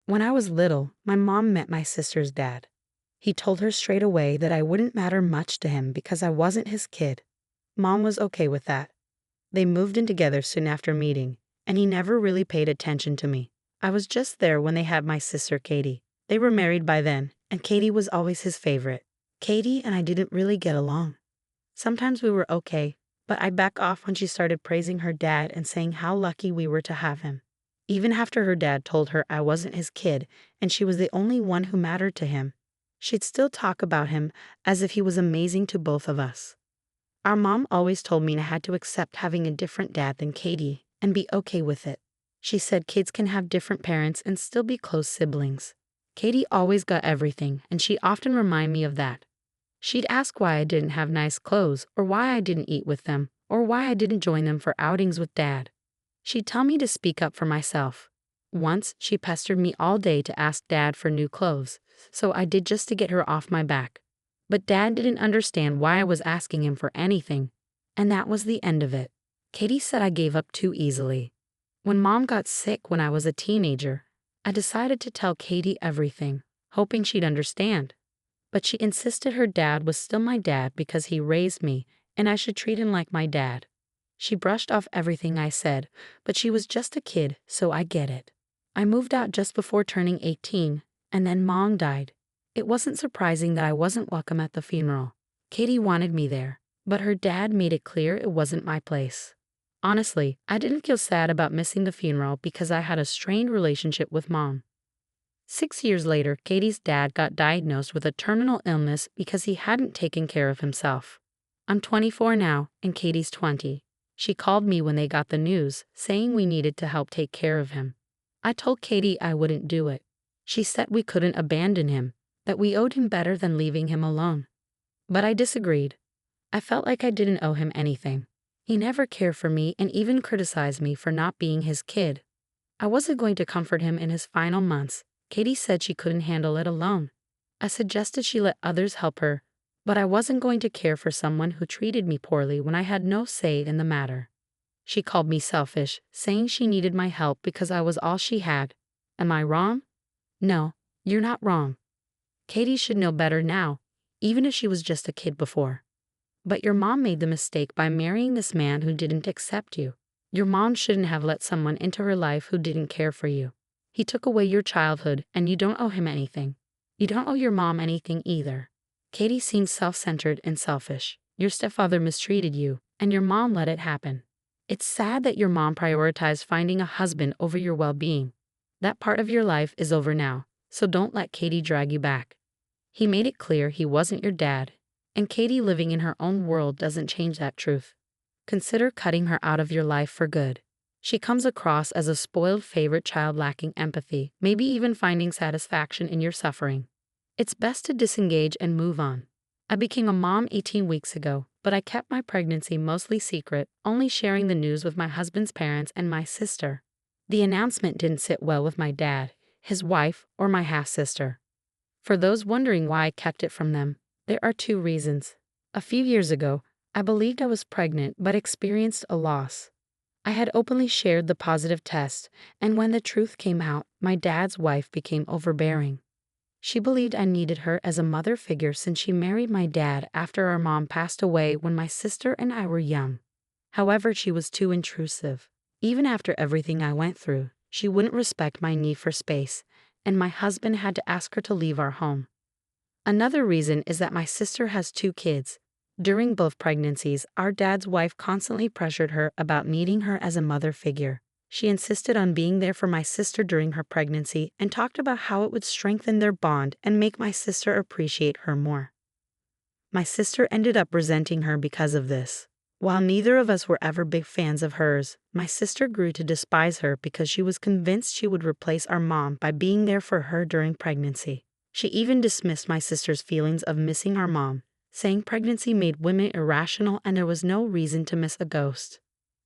When I was little, my mom met my sister's dad. He told her straight away that I wouldn't matter much to him because I wasn't his kid. Mom was okay with that. They moved in together soon after meeting, and he never really paid attention to me. I was just there when they had my sister Katie. They were married by then, and Katie was always his favorite. Katie and I didn't really get along. Sometimes we were okay, but I'd back off when she started praising her dad and saying how lucky we were to have him. Even after her dad told her I wasn't his kid and she was the only one who mattered to him, she'd still talk about him as if he was amazing to both of us. Our mom always told me I had to accept having a different dad than Katie and be okay with it. She said kids can have different parents and still be close siblings. Katie always got everything, and she often reminded me of that. She'd ask why I didn't have nice clothes, or why I didn't eat with them, or why I didn't join them for outings with Dad. She'd tell me to speak up for myself. Once, she pestered me all day to ask Dad for new clothes, so I did just to get her off my back. But Dad didn't understand why I was asking him for anything, and that was the end of it. Katie said I gave up too easily. When Mom got sick when I was a teenager, I decided to tell Katie everything, hoping she'd understand. But she insisted her dad was still my dad because he raised me, and I should treat him like my dad. She brushed off everything I said, but she was just a kid, so I get it. I moved out just before turning 18, and then Mom died. It wasn't surprising that I wasn't welcome at the funeral. Katie wanted me there, but her dad made it clear it wasn't my place. Honestly, I didn't feel sad about missing the funeral because I had a strained relationship with Mom. 6 years later, Katie's dad got diagnosed with a terminal illness because he hadn't taken care of himself. I'm 24 now, and Katie's 20. She called me when they got the news, saying we needed to help take care of him. I told Katie I wouldn't do it. She said we couldn't abandon him, that we owed him better than leaving him alone. But I disagreed. I felt like I didn't owe him anything. He never cared for me and even criticized me for not being his kid. I wasn't going to comfort him in his final months. Katie said she couldn't handle it alone. I suggested she let others help her, but I wasn't going to care for someone who treated me poorly when I had no say in the matter. She called me selfish, saying she needed my help because I was all she had. Am I wrong? No, you're not wrong. Katie should know better now, even if she was just a kid before. But your mom made the mistake by marrying this man who didn't accept you. Your mom shouldn't have let someone into her life who didn't care for you. He took away your childhood, and you don't owe him anything. You don't owe your mom anything either. Katie seems self-centered and selfish. Your stepfather mistreated you, and your mom let it happen. It's sad that your mom prioritized finding a husband over your well-being. That part of your life is over now, so don't let Katie drag you back. He made it clear he wasn't your dad, and Katie living in her own world doesn't change that truth. Consider cutting her out of your life for good. She comes across as a spoiled favorite child lacking empathy, maybe even finding satisfaction in your suffering. It's best to disengage and move on. I became a mom 18 weeks ago, but I kept my pregnancy mostly secret, only sharing the news with my husband's parents and my sister. The announcement didn't sit well with my dad, his wife, or my half-sister. For those wondering why I kept it from them, there are 2 reasons. A few years ago, I believed I was pregnant but experienced a loss. I had openly shared the positive test, and when the truth came out, my dad's wife became overbearing. She believed I needed her as a mother figure since she married my dad after our mom passed away when my sister and I were young. However, she was too intrusive. Even after everything I went through, she wouldn't respect my need for space, and my husband had to ask her to leave our home. Another reason is that my sister has 2 kids. During both pregnancies, our dad's wife constantly pressured her about needing her as a mother figure. She insisted on being there for my sister during her pregnancy and talked about how it would strengthen their bond and make my sister appreciate her more. My sister ended up resenting her because of this. While neither of us were ever big fans of hers, my sister grew to despise her because she was convinced she would replace our mom by being there for her during pregnancy. She even dismissed my sister's feelings of missing our mom, saying pregnancy made women irrational and there was no reason to miss a ghost.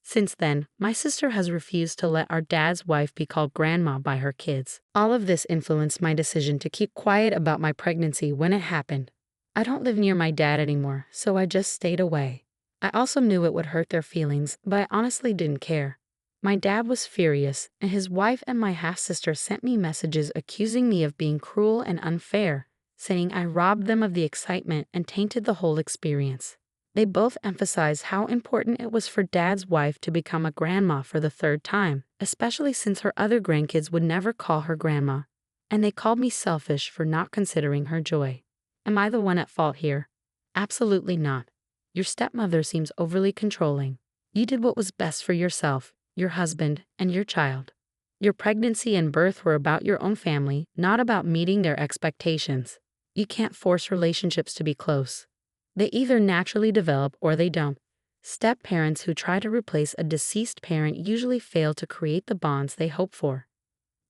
Since then, my sister has refused to let our dad's wife be called grandma by her kids. All of this influenced my decision to keep quiet about my pregnancy when it happened. I don't live near my dad anymore, so I just stayed away. I also knew it would hurt their feelings, but I honestly didn't care. My dad was furious, and his wife and my half-sister sent me messages accusing me of being cruel and unfair, saying I robbed them of the excitement and tainted the whole experience. They both emphasized how important it was for Dad's wife to become a grandma for the third time, especially since her other grandkids would never call her grandma. And they called me selfish for not considering her joy. Am I the one at fault here? Absolutely not. Your stepmother seems overly controlling. You did what was best for yourself, your husband, and your child. Your pregnancy and birth were about your own family, not about meeting their expectations. You can't force relationships to be close. They either naturally develop or they don't. Step-parents who try to replace a deceased parent usually fail to create the bonds they hope for.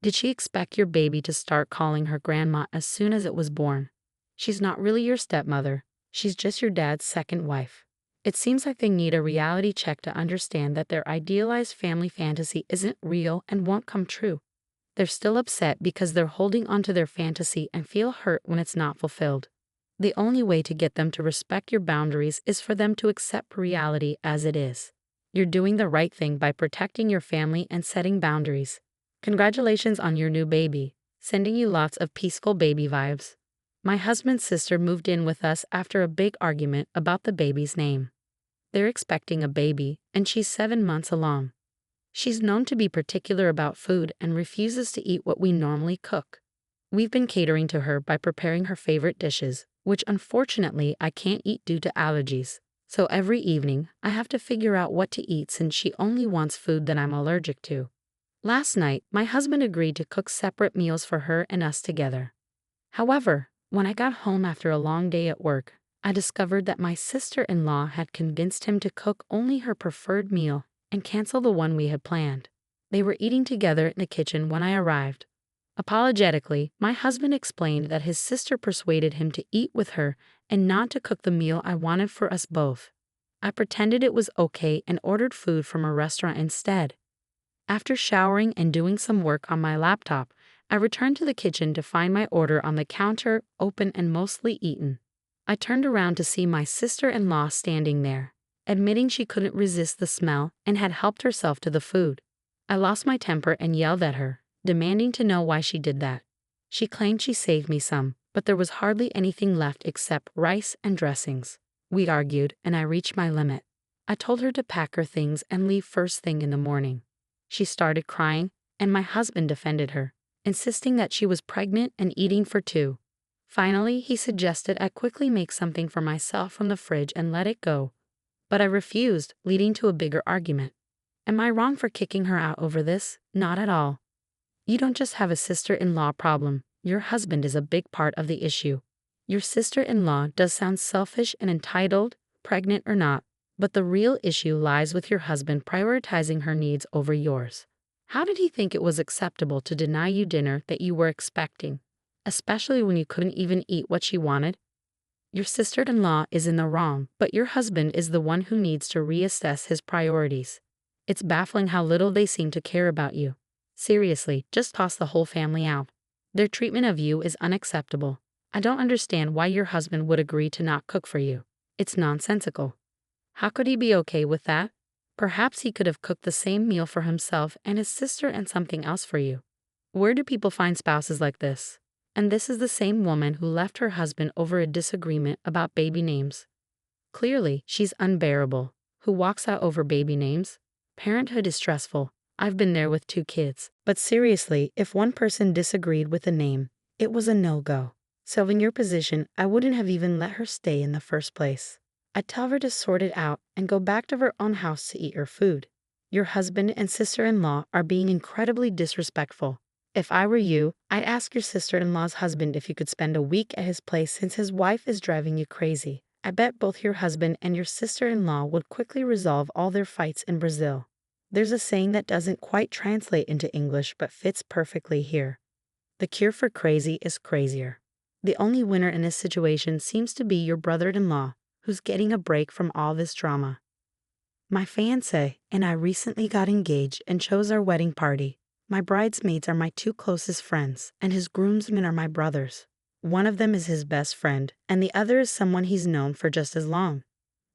Did she expect your baby to start calling her grandma as soon as it was born? She's not really your stepmother. She's just your dad's second wife. It seems like they need a reality check to understand that their idealized family fantasy isn't real and won't come true. They're still upset because they're holding onto their fantasy and feel hurt when it's not fulfilled. The only way to get them to respect your boundaries is for them to accept reality as it is. You're doing the right thing by protecting your family and setting boundaries. Congratulations on your new baby. Sending you lots of peaceful baby vibes. My husband's sister moved in with us after a big argument about the baby's name. They're expecting a baby, and she's 7 months along. She's known to be particular about food and refuses to eat what we normally cook. We've been catering to her by preparing her favorite dishes, which unfortunately I can't eat due to allergies. So every evening, I have to figure out what to eat since she only wants food that I'm allergic to. Last night, my husband agreed to cook separate meals for her and us together. However, when I got home after a long day at work, I discovered that my sister-in-law had convinced him to cook only her preferred meal and cancel the one we had planned. They were eating together in the kitchen when I arrived. Apologetically, my husband explained that his sister persuaded him to eat with her and not to cook the meal I wanted for us both. I pretended it was okay and ordered food from a restaurant instead. After showering and doing some work on my laptop, I returned to the kitchen to find my order on the counter, open and mostly eaten. I turned around to see my sister-in-law standing there, admitting she couldn't resist the smell and had helped herself to the food. I lost my temper and yelled at her, demanding to know why she did that. She claimed she saved me some, but there was hardly anything left except rice and dressings. We argued, and I reached my limit. I told her to pack her things and leave first thing in the morning. She started crying, and my husband defended her, insisting that she was pregnant and eating for two. Finally, he suggested I quickly make something for myself from the fridge and let it go. But I refused, leading to a bigger argument. Am I wrong for kicking her out over this? Not at all. You don't just have a sister-in-law problem, your husband is a big part of the issue. Your sister-in-law does sound selfish and entitled, pregnant or not, but the real issue lies with your husband prioritizing her needs over yours. How did he think it was acceptable to deny you dinner that you were expecting, especially when you couldn't even eat what she wanted? Your sister-in-law is in the wrong, but your husband is the one who needs to reassess his priorities. It's baffling how little they seem to care about you. Seriously, just toss the whole family out. Their treatment of you is unacceptable. I don't understand why your husband would agree to not cook for you. It's nonsensical. How could he be okay with that? Perhaps he could have cooked the same meal for himself and his sister and something else for you. Where do people find spouses like this? And this is the same woman who left her husband over a disagreement about baby names. Clearly, she's unbearable. Who walks out over baby names? Parenthood is stressful. I've been there with 2 kids. But seriously, if one person disagreed with a name, it was a no-go. So in your position, I wouldn't have even let her stay in the first place. I'd tell her to sort it out and go back to her own house to eat her food. Your husband and sister-in-law are being incredibly disrespectful. If I were you, I'd ask your sister-in-law's husband if you could spend a week at his place since his wife is driving you crazy. I bet both your husband and your sister-in-law would quickly resolve all their fights in Brazil. There's a saying that doesn't quite translate into English but fits perfectly here. The cure for crazy is crazier. The only winner in this situation seems to be your brother-in-law, who's getting a break from all this drama. My fiancé and I recently got engaged and chose our wedding party. My bridesmaids are my 2 closest friends, and his groomsmen are my brothers. One of them is his best friend, and the other is someone he's known for just as long.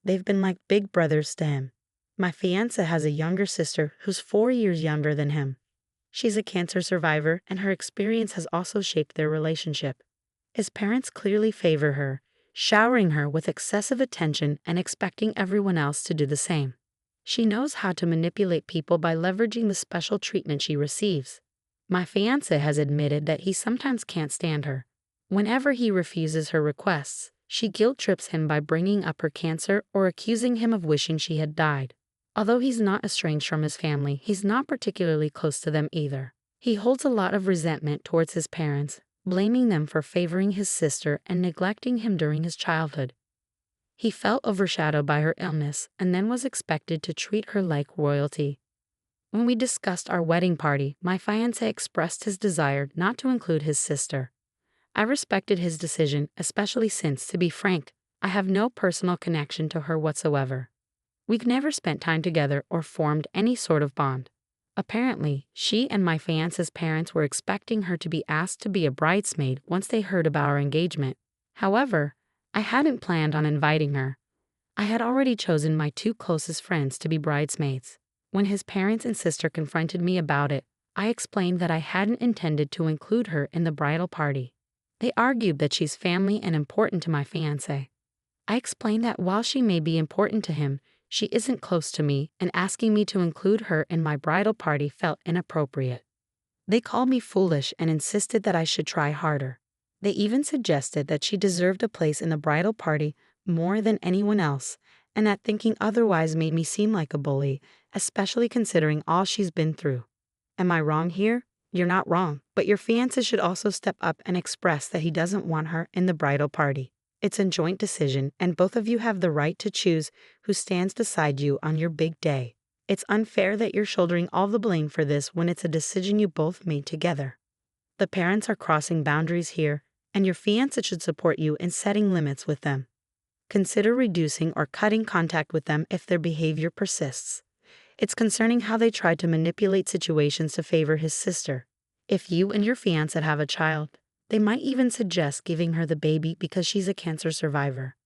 They've been like big brothers to him. My fiancé has a younger sister who's 4 years younger than him. She's a cancer survivor, and her experience has also shaped their relationship. His parents clearly favor her, showering her with excessive attention and expecting everyone else to do the same. She knows how to manipulate people by leveraging the special treatment she receives. My fiancé has admitted that he sometimes can't stand her. Whenever he refuses her requests, she guilt-trips him by bringing up her cancer or accusing him of wishing she had died. Although he's not estranged from his family, he's not particularly close to them either. He holds a lot of resentment towards his parents, blaming them for favoring his sister and neglecting him during his childhood. He felt overshadowed by her illness and then was expected to treat her like royalty. When we discussed our wedding party, my fiancé expressed his desire not to include his sister. I respected his decision, especially since, to be frank, I have no personal connection to her whatsoever. We've never spent time together or formed any sort of bond. Apparently, she and my fiancé's parents were expecting her to be asked to be a bridesmaid once they heard about our engagement. However, I hadn't planned on inviting her. I had already chosen my two closest friends to be bridesmaids. When his parents and sister confronted me about it, I explained that I hadn't intended to include her in the bridal party. They argued that she's family and important to my fiancé. I explained that while she may be important to him, she isn't close to me, and asking me to include her in my bridal party felt inappropriate. They called me foolish and insisted that I should try harder. They even suggested that she deserved a place in the bridal party more than anyone else, and that thinking otherwise made me seem like a bully, especially considering all she's been through. Am I wrong here? You're not wrong, but your fiancé should also step up and express that he doesn't want her in the bridal party. It's a joint decision, and both of you have the right to choose who stands beside you on your big day. It's unfair that you're shouldering all the blame for this when it's a decision you both made together. The parents are crossing boundaries here, and your fiancé should support you in setting limits with them. Consider reducing or cutting contact with them if their behavior persists. It's concerning how they tried to manipulate situations to favor his sister. If you and your fiancé have a child, they might even suggest giving her the baby because she's a cancer survivor.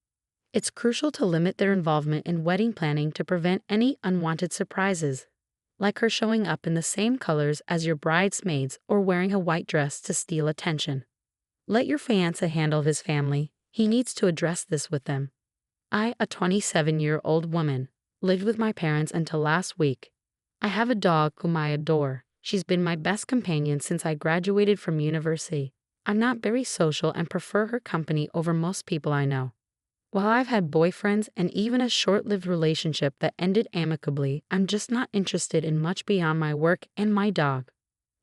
It's crucial to limit their involvement in wedding planning to prevent any unwanted surprises, like her showing up in the same colors as your bridesmaids or wearing a white dress to steal attention. Let your fiancé handle his family. He needs to address this with them. I, a 27-year-old woman, lived with my parents until last week. I have a dog whom I adore. She's been my best companion since I graduated from university. I'm not very social and prefer her company over most people I know. While I've had boyfriends and even a short-lived relationship that ended amicably, I'm just not interested in much beyond my work and my dog.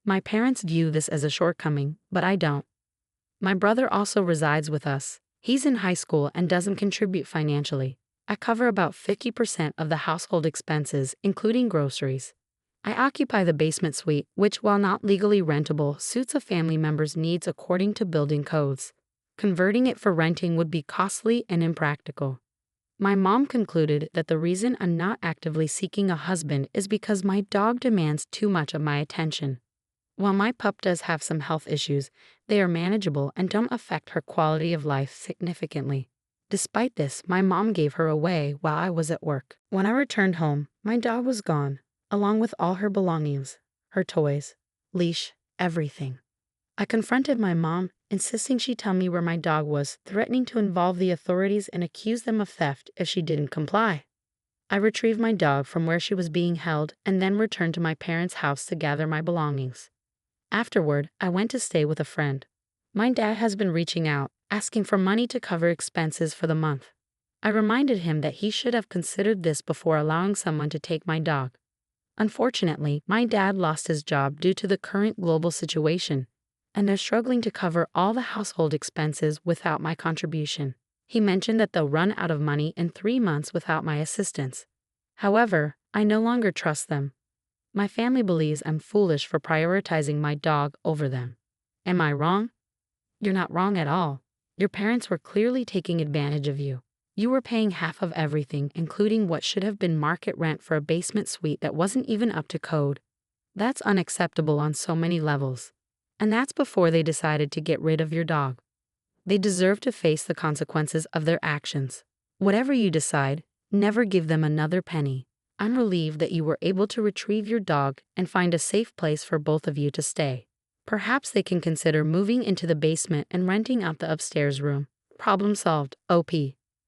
My parents view this as a shortcoming, but I don't. My brother also resides with us. He's in high school and doesn't contribute financially. I cover about 50% of the household expenses, including groceries. I occupy the basement suite, which, while not legally rentable, suits a family member's needs according to building codes. Converting it for renting would be costly and impractical. My mom concluded that the reason I'm not actively seeking a husband is because my dog demands too much of my attention. While my pup does have some health issues, they are manageable and don't affect her quality of life significantly. Despite this, my mom gave her away while I was at work. When I returned home, my dog was gone, along with all her belongings, her toys, leash, everything. I confronted my mom, insisting she tell me where my dog was, threatening to involve the authorities and accuse them of theft if she didn't comply. I retrieved my dog from where she was being held and then returned to my parents' house to gather my belongings. Afterward, I went to stay with a friend. My dad has been reaching out, asking for money to cover expenses for the month. I reminded him that he should have considered this before allowing someone to take my dog. Unfortunately, my dad lost his job due to the current global situation, and they're struggling to cover all the household expenses without my contribution. He mentioned that they'll run out of money in 3 months without my assistance. However, I no longer trust them. My family believes I'm foolish for prioritizing my dog over them. Am I wrong? You're not wrong at all. Your parents were clearly taking advantage of you. You were paying half of everything, including what should have been market rent for a basement suite that wasn't even up to code. That's unacceptable on so many levels. And that's before they decided to get rid of your dog. They deserve to face the consequences of their actions. Whatever you decide, never give them another penny. I'm relieved that you were able to retrieve your dog and find a safe place for both of you to stay. Perhaps they can consider moving into the basement and renting out the upstairs room. Problem solved, OP.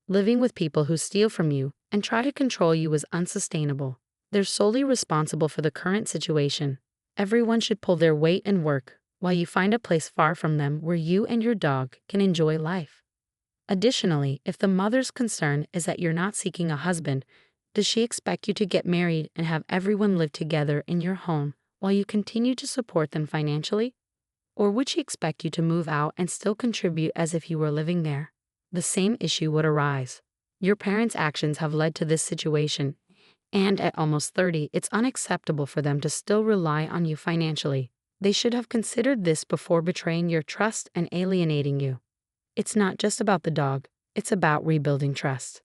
Living with people who steal from you and try to control you is unsustainable. They're solely responsible for the current situation. Everyone should pull their weight and work, while you find a place far from them where you and your dog can enjoy life. Additionally, if the mother's concern is that you're not seeking a husband, does she expect you to get married and have everyone live together in your home while you continue to support them financially? Or would she expect you to move out and still contribute as if you were living there? The same issue would arise. Your parents' actions have led to this situation, and at almost 30, it's unacceptable for them to still rely on you financially. They should have considered this before betraying your trust and alienating you. It's not just about the dog, it's about rebuilding trust.